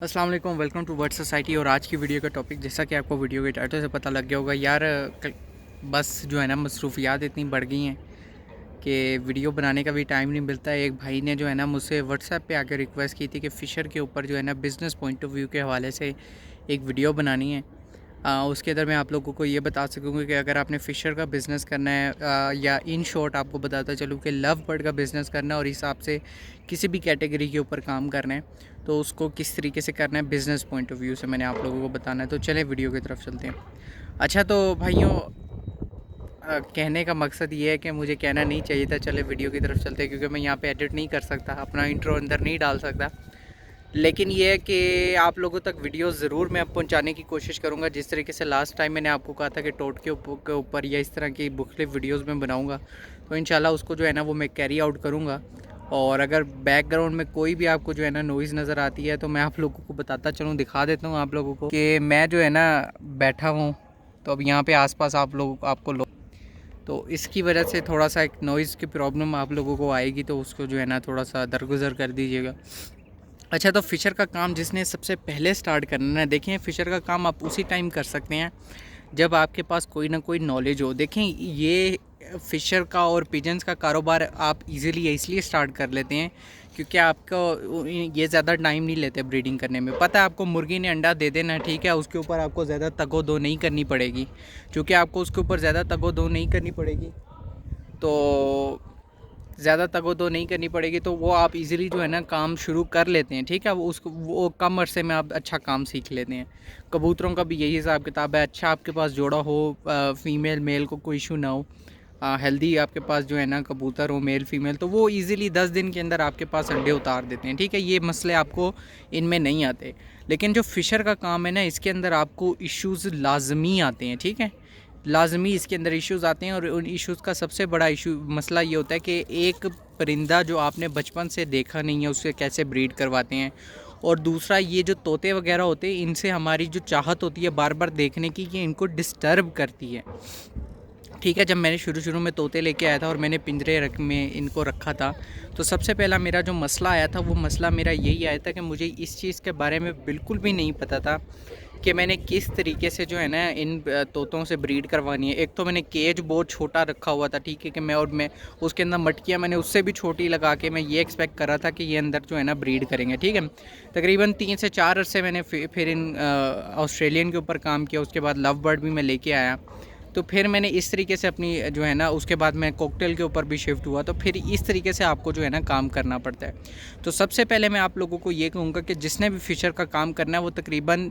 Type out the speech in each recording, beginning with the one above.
अस्सलाम वालेकुम, welcome to word society. और आज की वीडियो का टॉपिक, जैसा कि आपको वीडियो के टाइटल से पता लग गया होगा यार, बस जो है ना मसरूफियात इतनी बढ़ गई हैं कि वीडियो बनाने का भी टाइम नहीं मिलता है। एक भाई ने जो है ना मुझसे व्हाट्सएप पे आकर रिक्वेस्ट की थी कि फ़िशर के ऊपर जो है ना बिज़नेस पॉइंट ऑफ व्यू के हवाले से एक वीडियो बनानी है। उसके अंदर मैं आप लोगों को ये बता सकूँगा कि अगर आपने फ़िशर का बिज़नेस करना है, या इन शॉर्ट आपको बताता चलूँ कि लव बर्ड का बिज़नेस करना है और हिसाब से किसी भी कैटेगरी के ऊपर काम करना है, तो उसको किस तरीके से करना है बिज़नेस पॉइंट ऑफ व्यू से मैंने आप लोगों को बताना है। तो चलें वीडियो की तरफ चलते हैं। अच्छा तो भाइयों, कहने का मकसद ये है कि मुझे कहना नहीं चाहिए था, चले वीडियो की तरफ चलते हैं, क्योंकि मैं यहाँ पे एडिट नहीं कर सकता, अपना इंट्रो अंदर नहीं डाल सकता। लेकिन ये है कि आप लोगों तक वीडियो ज़रूर मैं अब पहुँचाने की कोशिश करूँगा। जिस तरीके से लास्ट टाइम मैंने आपको कहा था कि टोट के ऊपर या इस तरह की मुख्तलिफ वीडियोज़ में बनाऊँगा, तो इंशाल्लाह उसको जो है ना वो मैं कैरी आउट करूँगा। और अगर बैकग्राउंड में कोई भी आपको जो है ना नॉइज़ नज़र आती है तो मैं आप लोगों को बताता चलूँ, दिखा देता हूँ आप लोगों को कि मैं जो है ना बैठा हूँ। तो अब यहाँ पे आसपास आपको लोग, तो इसकी वजह से थोड़ा सा एक नॉइज़ की प्रॉब्लम आप लोगों को आएगी, तो उसको जो है ना थोड़ा सा दरगुजर कर दीजिएगा। अच्छा तो फ़िशर का काम जिसने सबसे पहले स्टार्ट करना है, देखें फ़िशर का काम आप उसी टाइम कर सकते हैं जब आपके पास कोई ना कोई नॉलेज हो। देखें ये फ़िशर का और पिजन्स का कारोबार आप इजीली इसलिए स्टार्ट कर लेते हैं क्योंकि आपको ये ज़्यादा टाइम नहीं लेते ब्रीडिंग करने में। पता है आपको मुर्गी ने अंडा दे देना, ठीक है, उसके ऊपर आपको ज़्यादा तगो-दो नहीं करनी पड़ेगी। चूँकि आपको उसके ऊपर ज़्यादा तगो-दो नहीं करनी पड़ेगी, तो ज़्यादा तगो-दो नहीं करनी पड़ेगी, तो वो आप इजीली जो है ना काम शुरू कर लेते हैं, ठीक है। वो कम अरसे में आप अच्छा काम सीख लेते हैं। कबूतरों का भी यही हिसाब किताब है। अच्छा आपके पास जोड़ा हो, फ़ीमेल मेल को कोई इशू ना हो, हेल्दी आपके पास जो है ना कबूतर हो मेल फीमेल, तो वो इजीली 10 दिन के अंदर आपके पास अंडे उतार देते हैं, ठीक है। ये मसले आपको इनमें नहीं आते। लेकिन जो फ़िशर का काम है ना, इसके अंदर आपको इश्यूज़ लाजमी आते हैं, ठीक है। लाजमी इसके अंदर इश्यूज़ आते हैं, और उन इश्यूज़ का सबसे बड़ा मसला ये होता है कि एक परिंदा जो आपने बचपन से देखा नहीं है उससे कैसे ब्रीड करवाते हैं। और दूसरा ये जो तोते वगैरह होते हैं, इनसे हमारी जो चाहत होती है बार बार देखने की, ये इनको डिस्टर्ब करती है, ठीक है। जब मैंने शुरू में तोते लेके आया था और मैंने पिंजरे में इनको रखा था, तो सबसे पहला मेरा जो मसला आया था वो मसला मेरा यही आया था कि मुझे इस चीज़ के बारे में बिल्कुल भी नहीं पता था कि मैंने किस तरीके से जो है ना इन तोतों से ब्रीड करवानी है। एक तो मैंने केज बहुत छोटा रखा हुआ था, ठीक है, कि मैं उसके अंदर मटकियाँ मैंने उससे भी छोटी लगा के मैं ये एक्सपेक्ट कर रहा था कि ये अंदर जो है ना ब्रीड करेंगे, ठीक है। तकरीबन 3 से 4 अरसे मैंने फिर इन ऑस्ट्रेलियन के ऊपर काम किया। उसके बाद लव बर्ड भी मैं लेके आया, तो फिर मैंने इस तरीके से अपनी जो है ना, उसके बाद मैं कॉकटेल के ऊपर भी शिफ्ट हुआ। तो फिर इस तरीके से आपको जो है ना काम करना पड़ता है। तो सबसे पहले मैं आप लोगों को ये कहूँगा कि जिसने भी फ़िशर का काम करना है वो तकरीबन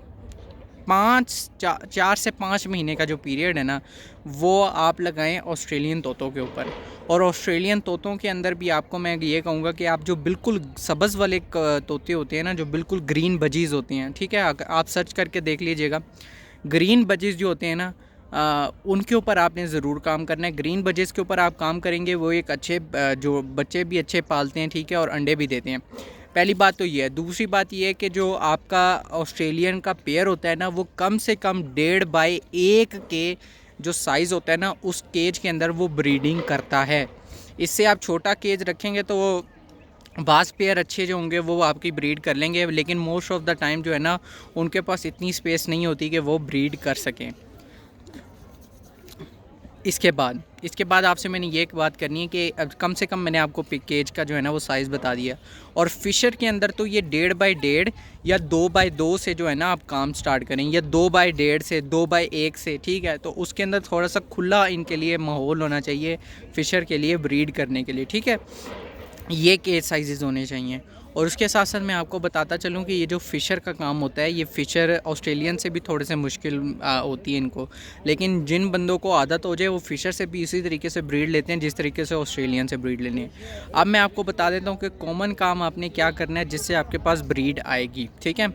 4 से 5 महीने का जो पीरियड है ना, वो आप लगाएं ऑस्ट्रेलियन तोतों के ऊपर। और ऑस्ट्रेलियन तोतों के अंदर भी आपको मैं ये कहूँगा कि आप जो बिल्कुल सब्ज़ वाले तोते होते हैं ना, जो बिल्कुल ग्रीन बजीज़ होते हैं, ठीक है, आप सर्च करके देख लीजिएगा। ग्रीन बजीज़ जो होते हैं ना, उनके ऊपर आपने ज़रूर काम करना है। ग्रीन बजेस के ऊपर आप काम करेंगे, वो एक अच्छे जो बच्चे भी अच्छे पालते हैं, ठीक है, और अंडे भी देते हैं। पहली बात तो ये है। दूसरी बात ये है कि जो आपका ऑस्ट्रेलियन का पेयर होता है ना, वो कम से कम 1.5 x 1 के जो साइज़ होता है ना, उस केज के अंदर वो ब्रीडिंग करता है। इससे आप छोटा केज रखेंगे तो वो बास पेयर अच्छे जो होंगे वो आपकी ब्रीड कर लेंगे, लेकिन मोस्ट ऑफ़ द टाइम जो है ना उनके पास इतनी स्पेस नहीं होती कि वो ब्रीड कर सकें। इसके बाद आपसे मैंने ये एक बात करनी है कि अब कम से कम मैंने आपको केज का जो है ना वो साइज़ बता दिया। और फ़िशर के अंदर तो ये 1.5x1 या 2x2 से जो है ना आप काम स्टार्ट करें, या 2x1.5 से 2x1 से, ठीक है। तो उसके अंदर थोड़ा सा खुला इनके लिए माहौल होना चाहिए फ़िशर के लिए ब्रीड करने के लिए, ठीक है। ये केज साइज़ होने चाहिए। और उसके साथ साथ मैं आपको बताता चलूँ कि ये जो फ़िशर का काम होता है, ये फ़िशर ऑस्ट्रेलियन से भी थोड़े से मुश्किल होती है इनको। लेकिन जिन बंदों को आदत हो जाए वो फ़िशर से भी इसी तरीके से ब्रीड लेते हैं जिस तरीके से ऑस्ट्रेलियन से ब्रीड लेनी है। अब मैं आपको बता देता हूँ कि कॉमन काम आपने क्या करना है जिससे आपके पास ब्रीड आएगी, ठीक है।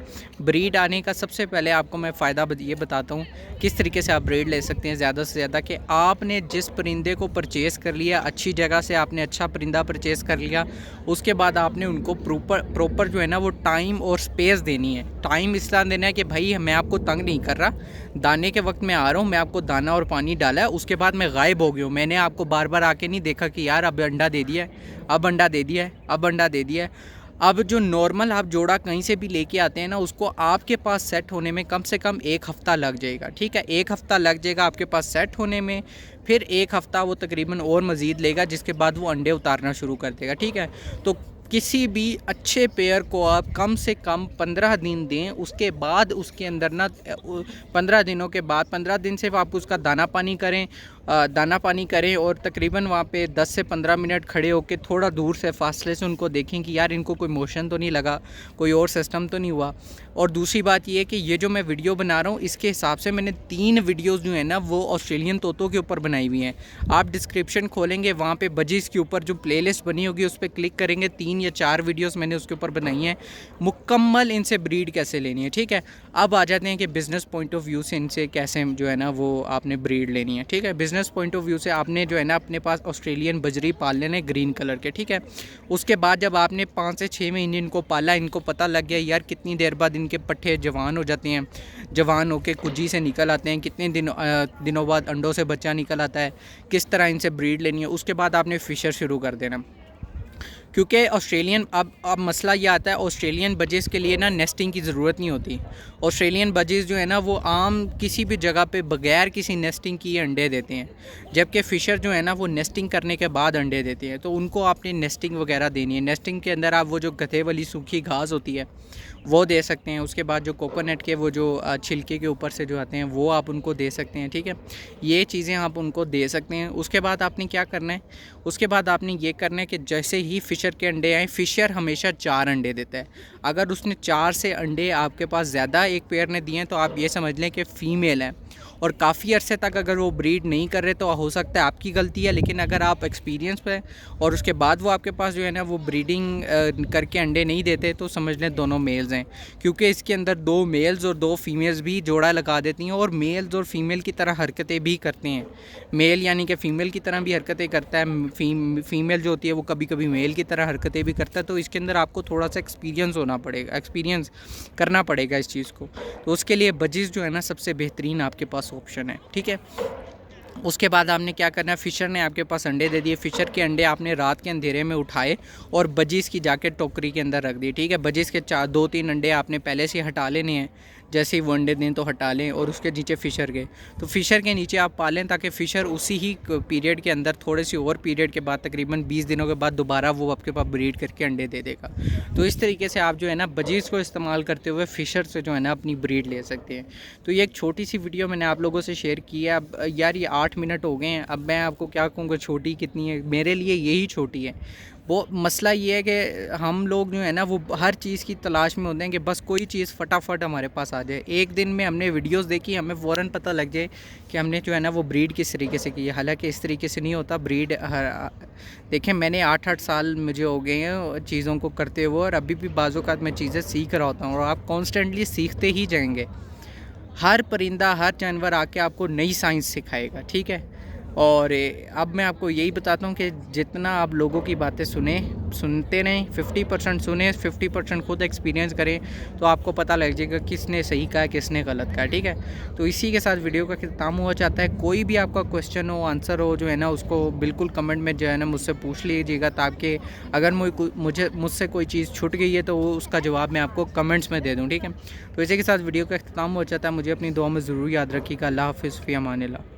ब्रीड आने का सबसे पहले आपको मैं फ़ायदा ये बताता हूँ किस तरीके से आप ब्रीड ले सकते हैं ज़्यादा से ज़्यादा। कि आपने जिस परिंदे को परचेज़ कर लिया, अच्छी जगह से आपने अच्छा परिंदा परचेज़ कर लिया, उसके बाद आपने उनको प्रॉपर जो है ना वो टाइम और स्पेस देनी है। टाइम इसलिए देना है कि भाई मैं आपको तंग नहीं कर रहा, दाने के वक्त मैं आ रहा हूँ, मैं आपको दाना और पानी डाला है, उसके बाद मैं गायब हो गया हूँ। मैंने आपको बार बार आके नहीं देखा कि यार अब अंडा दे दिया है, अब अंडा दे दिया है, अब अंडा दे दिया है। अब जो नॉर्मल आप जोड़ा कहीं से भी लेके आते हैं ना, उसको आपके पास सेट होने में कम से कम 1 हफ़्ता लग जाएगा, ठीक है। 1 हफ़्ता लग जाएगा आपके पास सेट होने में, फिर 1 हफ़्ता वो तकरीबन और मज़ीद लेगा, जिसके बाद वो अंडे उतारना शुरू कर देगा, ठीक है। तो किसी भी अच्छे पेयर को आप कम से कम 15 दिन दें, उसके बाद उसके अंदर ना 15 दिनों के बाद 15 दिन से आप उसका दाना पानी करें, दाना पानी करें और तकरीबन वहाँ पे 10 से 15 मिनट खड़े होकर थोड़ा दूर से फासले से उनको देखें कि यार इनको कोई मोशन तो नहीं लगा, कोई और सिस्टम तो नहीं हुआ। और दूसरी बात ये है कि ये जो मैं वीडियो बना रहा हूँ, इसके हिसाब से मैंने 3 वीडियोस जो है ना वो ऑस्ट्रेलियन तोतों के ऊपर बनाई हुई हैं। आप डिस्क्रिप्शन खोलेंगे, वहाँ पे बजीज़ के ऊपर जो प्लेलिस्ट बनी होगी उस पर क्लिक करेंगे, 3 या 4 वीडियोस मैंने उसके ऊपर बनाई हैं, मुकम्मल इनसे ब्रीड कैसे लेनी है, ठीक है। अब आ जाते हैं कि बिज़नेस पॉइंट ऑफ व्यू से इनसे कैसे जो है ना वो आपने ब्रीड लेनी है, ठीक है। बिज़नेस पॉइंट ऑफ व्यू से आपने जो है ना अपने पास ऑस्ट्रेलियन बजरी पाल लेने ग्रीन कलर के, ठीक है। उसके बाद जब आपने 5 से 6 महीने इनको पाला, इनको पता लग गया यार कितनी देर बाद इनके पट्ठे जवान हो जाते हैं, जवान होकर कुजी से निकल आते हैं, कितने दिनों बाद अंडों से बच्चा निकल आता है, किस तरह इनसे ब्रीड लेनी है, उसके बाद आपने फिशर शुरू कर देना। क्योंकि ऑस्ट्रेलियन अब मसला ये आता है, ऑस्ट्रेलियन बजीज़ के लिए ना नेस्टिंग की ज़रूरत नहीं होती। ऑस्ट्रेलियन बजीज़ जो है ना वो आम किसी भी जगह पे बग़ैर किसी नेस्टिंग किए अंडे देते हैं, जबकि फ़िशर जो है ना वो नेस्टिंग करने के बाद अंडे देते हैं। तो उनको आपने नेस्टिंग वगैरह देनी है। नेस्टिंग के अंदर आप वो जो गधे वाली सूखी घास होती है वो दे सकते हैं। उसके बाद जो कोकोनट के वो जो छिलके के ऊपर से जो आते हैं वो आप उनको दे सकते हैं, ठीक है। ये चीज़ें आप उनको दे सकते हैं। उसके बाद आपने क्या करना है, उसके बाद आपने ये करना है कि जैसे ही फ़िशर के अंडे आए, फ़िशर हमेशा 4 अंडे देता है। अगर उसने 4 से अंडे आपके पास ज़्यादा एक पेयर ने दिए हैं तो आप ये समझ लें कि फ़ीमेल है। और काफ़ी अरसे तक अगर वो ब्रीड नहीं कर रहे तो हो सकता है आपकी गलती है, लेकिन अगर आप एक्सपीरियंस पे और उसके बाद वो आपके पास जो है ना वो ब्रीडिंग करके अंडे नहीं देते तो समझ लें दोनों मेल्स हैं। क्योंकि इसके अंदर 2 मेल्स और 2 फीमेल्स भी जोड़ा लगा देती हैं और मेल्स और फीमेल की तरह हरकतें भी करते हैं। मेल यानी कि फ़ीमेल की तरह भी हरकतें करता है, फ़ीमेल जो होती है वो कभी कभी मेल की तरह हरकतें भी करता है। तो इसके अंदर आपको थोड़ा सा एक्सपीरियंस होना पड़ेगा, एक्सपीरियंस करना पड़ेगा इस चीज़ को। तो उसके लिए बजीज़ जो है ना सबसे बेहतरीन आपके पास ऑप्शन है, ठीक है। उसके बाद आपने क्या करना है, फ़िशर ने आपके पास अंडे दे दिए, फ़िशर के अंडे आपने रात के अंधेरे में उठाए और बजीज़ की जाके टोकरी के अंदर रख दी, ठीक है। बजीज़ के 2-3 अंडे आपने पहले से हटा लेने हैं, जैसे ही वो अंडे दें तो हटा लें और उसके नीचे फ़िशर के, तो फ़िशर के नीचे आप पालें ताकि फ़िशर उसी ही पीरियड के अंदर थोड़े सी और पीरियड के बाद तकरीबन 20 दिनों के बाद दोबारा वो आपके पास ब्रीड करके अंडे दे देगा। तो इस तरीके से आप जो है ना बजीज़ को इस्तेमाल करते हुए फ़िशर से जो है ना अपनी ब्रीड ले सकते हैं। तो ये एक छोटी सी वीडियो मैंने आप लोगों से शेयर की है। अब यार ये 8 मिनट हो गए हैं, अब मैं आपको क्या कहूँगा छोटी कितनी है, मेरे लिए यही छोटी है। वो मसला ये है कि हम लोग जो है ना वो हर चीज़ की तलाश में होते हैं कि बस कोई चीज़ फटाफट हमारे पास आ जाए। एक दिन में हमने वीडियोस देखी, हमें फ़ौरन पता लग जाए कि हमने जो है ना वो ब्रीड किस तरीके से की है। हालांकि इस तरीके से नहीं होता ब्रीड। देखें मैंने 8-8 साल मुझे हो गए हैं चीज़ों को करते हुए और अभी भी बाज़ औक़ात मैं चीज़ें सीख रहा होता हूँ और आप कॉन्स्टेंटली सीखते ही जाएंगे। हर परिंदा, हर जानवर आके आपको नई साइंस सिखाएगा, ठीक है। और अब मैं आपको यही बताता हूँ कि जितना आप लोगों की बातें सुनते रहें, 50% सुने, 50% खुद एक्सपीरियंस करें, तो आपको पता लग जाएगा किसने सही कहा, किसने गलत कहा, ठीक है। तो इसी के साथ वीडियो का ख़त्म हुआ चाहता है। कोई भी आपका क्वेश्चन हो, आंसर हो जो है ना उसको बिल्कुल कमेंट में जो है ना मुझसे पूछ लीजिएगा, ताकि अगर मुझसे कोई चीज़ छूट गई है तो वो उसका जवाब मैं आपको कमेंट्स में दे दूँ, ठीक है। तो इसी के साथ वीडियो का ख़त्म हो चाहता है। मुझे अपनी दुआ में ज़रूर याद रखिएगा। अल्लाह हाफ़िज़, फ़ी अमानिल्लाह।